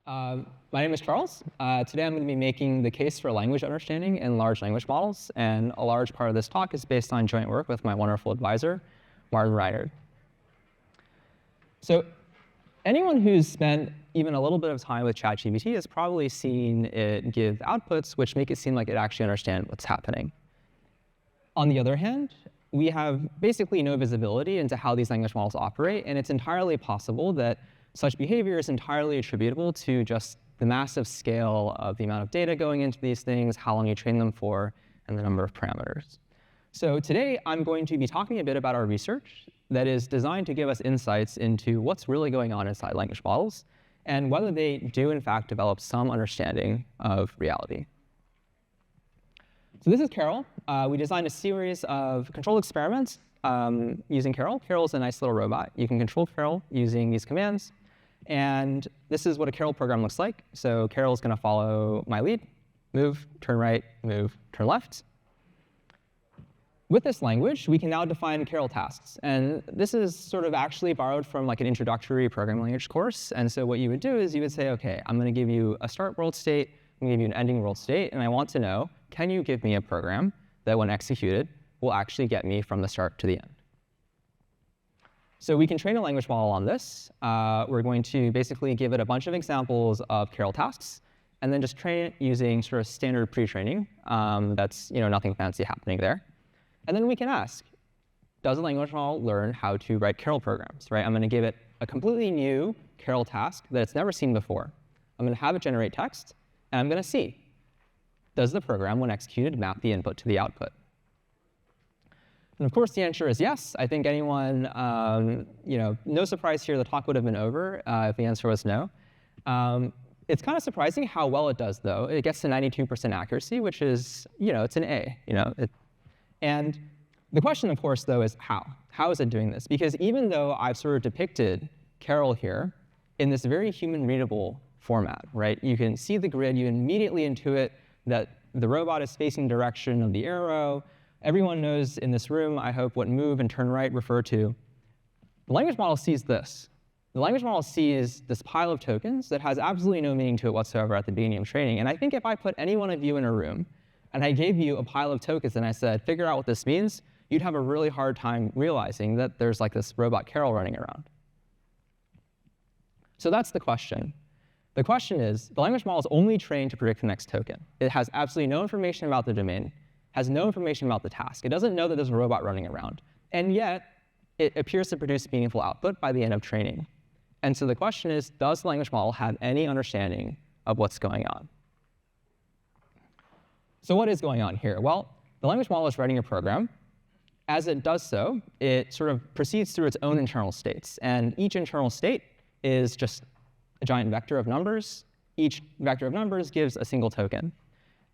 My name is Charles. Today I'm going to be making the case for language understanding in large language models, and a large part of this talk is based on joint work with my wonderful advisor, Martin Reiner. So anyone who's spent even a little bit of time with ChatGPT has probably seen it give outputs which make it seem like it actually understands what's happening. On the other hand, we have basically no visibility into how these language models operate, and it's entirely possible that such behavior is entirely attributable to just the massive scale of the amount of data going into these things, how long you train them for, and the number of parameters. So today, I'm going to be talking a bit about our research that is designed to give us insights into what's really going on inside language models and whether they do, in fact, develop some understanding of reality. So this is Carol. We designed a series of controlled experiments using Carol. Carol's a nice little robot. You can control Carol using these commands. And this is what a Carol program looks like. So Carol's going to follow my lead, move, turn right, move, turn left. With this language, we can now define Carol tasks. And this is sort of actually borrowed from like an introductory programming language course. And so what you would do is you would say, OK, I'm going to give you a start world state. I'm going to give you an ending world state. And I want to know, can you give me a program that, when executed, will actually get me from the start to the end? So we can train a language model on this. We're going to basically give it a bunch of examples of Carol tasks, and then just train it using sort of standard pre-training. That's nothing fancy happening there. And then we can ask, does a language model learn how to write Carol programs? Right? I'm going to give it a completely new Carol task that it's never seen before. I'm going to have it generate text, and I'm going to see, does the program, when executed, map the input to the output? And of course, the answer is yes. I think anyone, no surprise here, the talk would have been over if the answer was no. It's kind of surprising how well it does, though. It gets to 92% accuracy, which is, it's an A. And the question, of course, though, is how? How is it doing this? Because even though I've sort of depicted Carol here in this very human-readable format, right? You can see the grid. You immediately intuit that the robot is facing the direction of the arrow. Everyone knows in this room, I hope, what move and turn right refer to. The language model sees this. The language model sees this pile of tokens that has absolutely no meaning to it whatsoever at the beginning of training. And I think if I put any one of you in a room and I gave you a pile of tokens and I said, figure out what this means, you'd have a really hard time realizing that there's like this robot Carol running around. So that's the question. The question is, the language model is only trained to predict the next token. It has absolutely no information about the domain, has no information about the task. It doesn't know that there's a robot running around. And yet, it appears to produce meaningful output by the end of training. And so the question is, does the language model have any understanding of what's going on? So what is going on here? Well, the language model is writing a program. As it does so, it sort of proceeds through its own internal states. And each internal state is just a giant vector of numbers. Each vector of numbers gives a single token.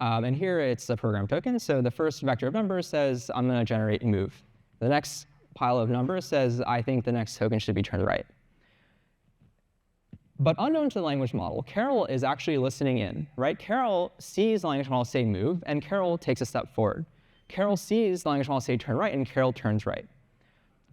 And here it's a program token. So the first vector of numbers says, I'm going to generate move. The next pile of numbers says, I think the next token should be turned right. But unknown to the language model, Carol is actually listening in. Right? Carol sees the language model say move, and Carol takes a step forward. Carol sees the language model say turn right, and Carol turns right.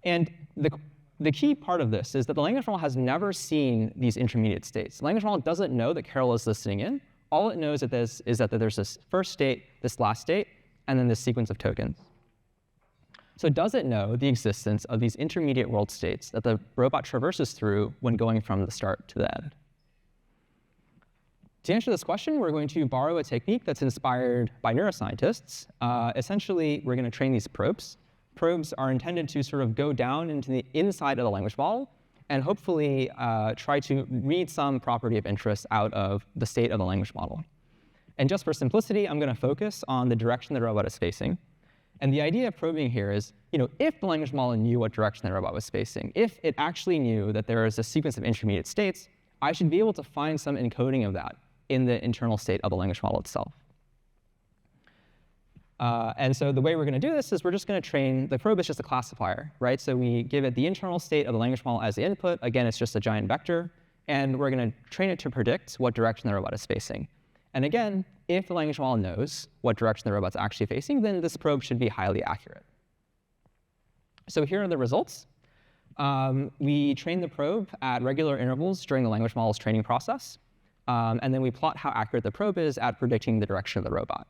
And the key part of this is that the language model has never seen these intermediate states. The language model doesn't know that Carol is listening in. All it knows is that there's this first state, this last state, and then this sequence of tokens. So does it know the existence of these intermediate world states that the robot traverses through when going from the start to the end? To answer this question, we're going to borrow a technique that's inspired by neuroscientists. Essentially, we're going to train these probes. Probes are intended to sort of go down into the inside of the language model and hopefully try to read some property of interest out of the state of the language model. And just for simplicity, I'm going to focus on the direction the robot is facing. And the idea of probing here is, if the language model knew what direction the robot was facing, if it actually knew that there is a sequence of intermediate states, I should be able to find some encoding of that in the internal state of the language model itself. And so the way we're going to do this is we're just going to train, the probe is just a classifier, right? So we give it the internal state of the language model as the input. Again, it's just a giant vector. And we're going to train it to predict what direction the robot is facing. And again, if the language model knows what direction the robot's actually facing, then this probe should be highly accurate. So here are the results. We trained the probe at regular intervals during the language model's training process. and then we plot how accurate the probe is at predicting the direction of the robot.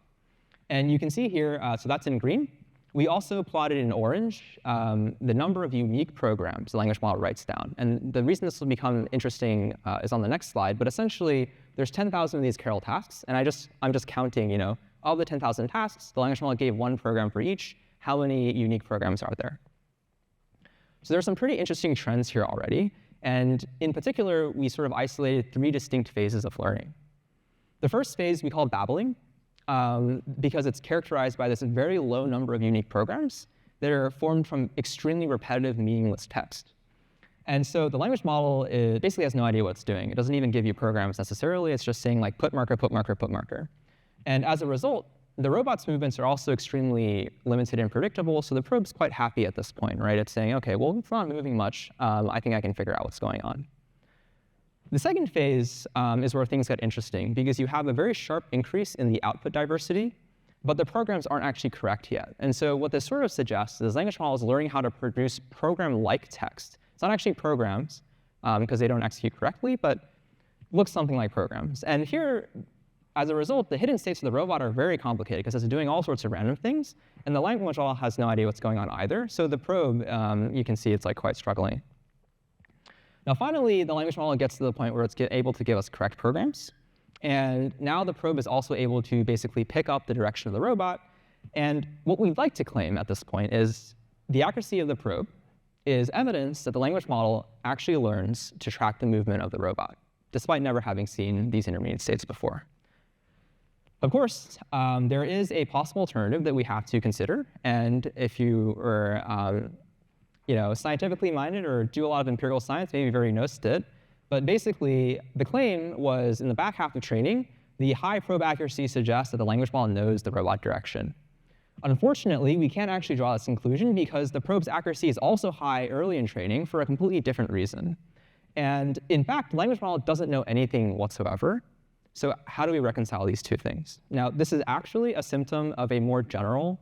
And you can see here, so that's in green. We also plotted in orange the number of unique programs the language model writes down. And the reason this will become interesting is on the next slide. But essentially, there's 10,000 of these Carol tasks. And I'm just counting, of the 10,000 tasks, the language model gave one program for each. How many unique programs are there? So there's some pretty interesting trends here already. And in particular, we sort of isolated 3 distinct phases of learning. The first phase we call babbling, because it's characterized by this very low number of unique programs that are formed from extremely repetitive, meaningless text. And so the language model basically has no idea what it's doing. It doesn't even give you programs necessarily. It's just saying, like, put marker, put marker, put marker. And as a result, the robot's movements are also extremely limited and predictable, so the probe's quite happy at this point, right? It's saying, OK, well, it's not moving much. I think I can figure out what's going on. The second phase is where things get interesting, because you have a very sharp increase in the output diversity, but the programs aren't actually correct yet. And so what this sort of suggests is language model is learning how to produce program-like text. It's not actually programs, because they don't execute correctly, but looks something like programs. And here, as a result, the hidden states of the robot are very complicated, because it's doing all sorts of random things, and the language model has no idea what's going on either. So the probe, you can see it's like quite struggling. Now, finally, the language model gets to the point where it's able to give us correct programs. And now the probe is also able to basically pick up the direction of the robot. And what we'd like to claim at this point is the accuracy of the probe is evidence that the language model actually learns to track the movement of the robot, despite never having seen these intermediate states before. Of course, there is a possible alternative that we have to consider. And if you are scientifically minded or do a lot of empirical science, maybe you've already noticed it. But basically, the claim was in the back half of training, the high probe accuracy suggests that the language model knows the robot direction. Unfortunately, we can't actually draw this conclusion because the probe's accuracy is also high early in training for a completely different reason. And in fact, the language model doesn't know anything whatsoever. So how do we reconcile these two things? Now, this is actually a symptom of a more general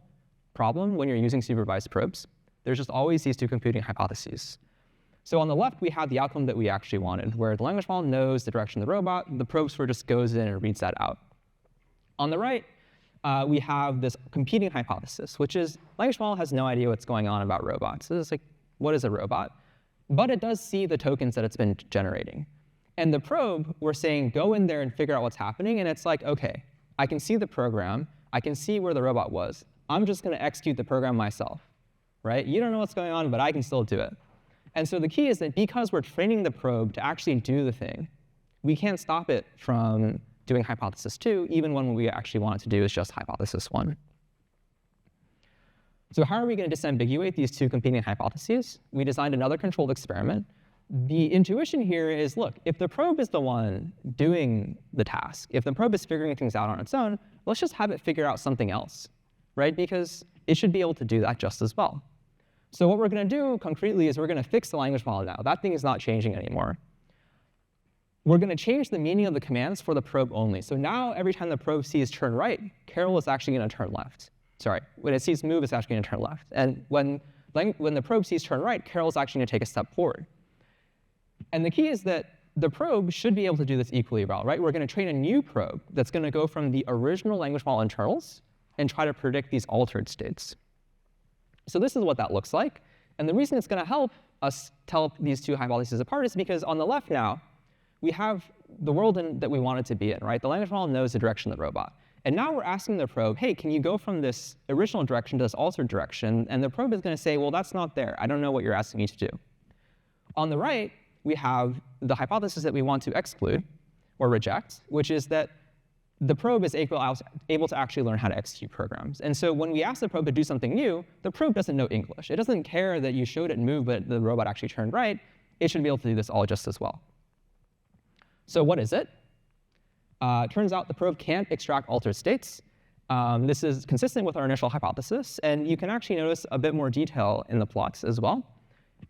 problem when you're using supervised probes. There's just always these two competing hypotheses. So on the left, we have the outcome that we actually wanted, where the language model knows the direction of the robot. The probe sort of just goes in and reads that out. On the right, we have this competing hypothesis, which is language model has no idea what's going on about robots. So it's like, what is a robot? But it does see the tokens that it's been generating. And the probe, we're saying, go in there and figure out what's happening. And it's like, OK, I can see the program. I can see where the robot was. I'm just going to execute the program myself. Right? You don't know what's going on, but I can still do it. And so the key is that because we're training the probe to actually do the thing, we can't stop it from doing hypothesis 2, even when what we actually want it to do is just hypothesis 1. So how are we going to disambiguate these two competing hypotheses? We designed another controlled experiment. The intuition here is, look, if the probe is the one doing the task, if the probe is figuring things out on its own, let's just have it figure out something else, right? Because it should be able to do that just as well. So what we're going to do concretely is we're going to fix the language model now. That thing is not changing anymore. We're going to change the meaning of the commands for the probe only. So now every time the probe sees turn right, Carol is actually going to turn left. Sorry, when it sees move, it's actually going to turn left. And when the probe sees turn right, Carol is actually going to take a step forward. And the key is that the probe should be able to do this equally well, right? We're going to train a new probe that's going to go from the original language model internals and try to predict these altered states. So this is what that looks like. And the reason it's going to help us tell these two hypotheses apart is because on the left now, we have the world that we want it to be in, right? The language model knows the direction of the robot. And now we're asking the probe, hey, can you go from this original direction to this altered direction? And the probe is going to say, well, that's not there. I don't know what you're asking me to do. On the right, we have the hypothesis that we want to exclude or reject, which is that the probe is able to actually learn how to execute programs. And so when we ask the probe to do something new, the probe doesn't know English. It doesn't care that you showed it move, but the robot actually turned right. It should be able to do this all just as well. So what is it? Turns out the probe can't extract altered states. This is consistent with our initial hypothesis. And you can actually notice a bit more detail in the plots as well.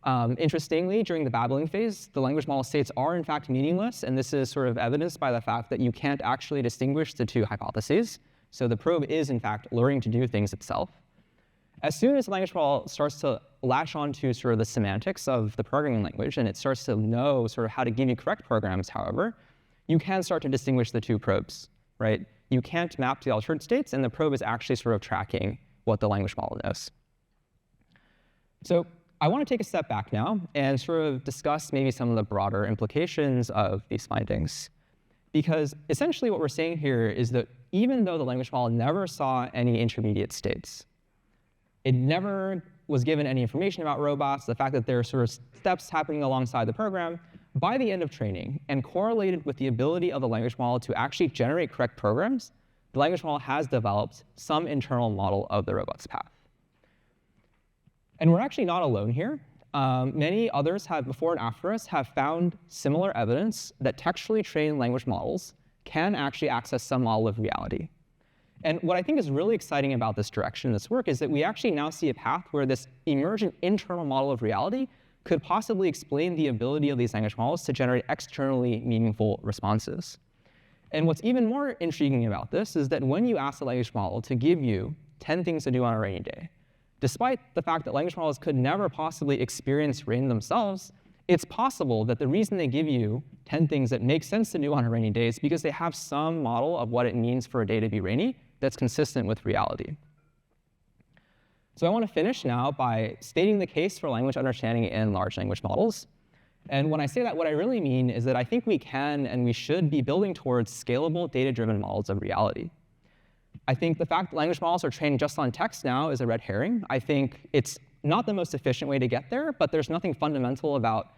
Interestingly, during the babbling phase, the language model states are in fact meaningless, and this is sort of evidenced by the fact that you can't actually distinguish the two hypotheses. So the probe is in fact learning to do things itself. As soon as the language model starts to latch onto sort of the semantics of the programming language, and it starts to know sort of how to give you correct programs, however, you can start to distinguish the two probes, right? You can't map to the altered states, and the probe is actually sort of tracking what the language model knows. So I want to take a step back now and sort of discuss maybe some of the broader implications of these findings. Because essentially what we're saying here is that even though the language model never saw any intermediate states, it never was given any information about robots, the fact that there are sort of steps happening alongside the program, by the end of training, and correlated with the ability of the language model to actually generate correct programs, the language model has developed some internal model of the robot's path. And we're actually not alone here. Many others have, before and after us, have found similar evidence that textually trained language models can actually access some model of reality. And what I think is really exciting about this direction, this work, is that we actually now see a path where this emergent internal model of reality could possibly explain the ability of these language models to generate externally meaningful responses. And what's even more intriguing about this is that when you ask the language model to give you 10 things to do on a rainy day, despite the fact that language models could never possibly experience rain themselves, it's possible that the reason they give you 10 things that make sense to do on a rainy day is because they have some model of what it means for a day to be rainy that's consistent with reality. So I want to finish now by stating the case for language understanding in large language models. And when I say that, what I really mean is that I think we can and we should be building towards scalable, data-driven models of reality. I think the fact that language models are trained just on text now is a red herring. I think it's not the most efficient way to get there, but there's nothing fundamental about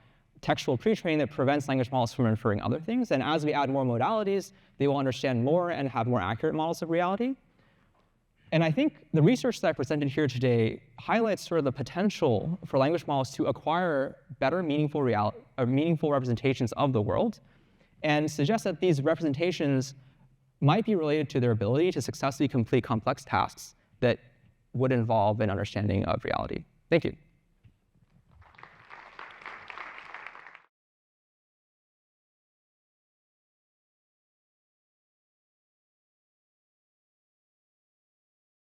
textual pre-training that prevents language models from inferring other things. And as we add more modalities, they will understand more and have more accurate models of reality. And I think the research that I presented here today highlights sort of the potential for language models to acquire better meaningful representations of the world, and suggests that these representations might be related to their ability to successfully complete complex tasks that would involve an understanding of reality. Thank you.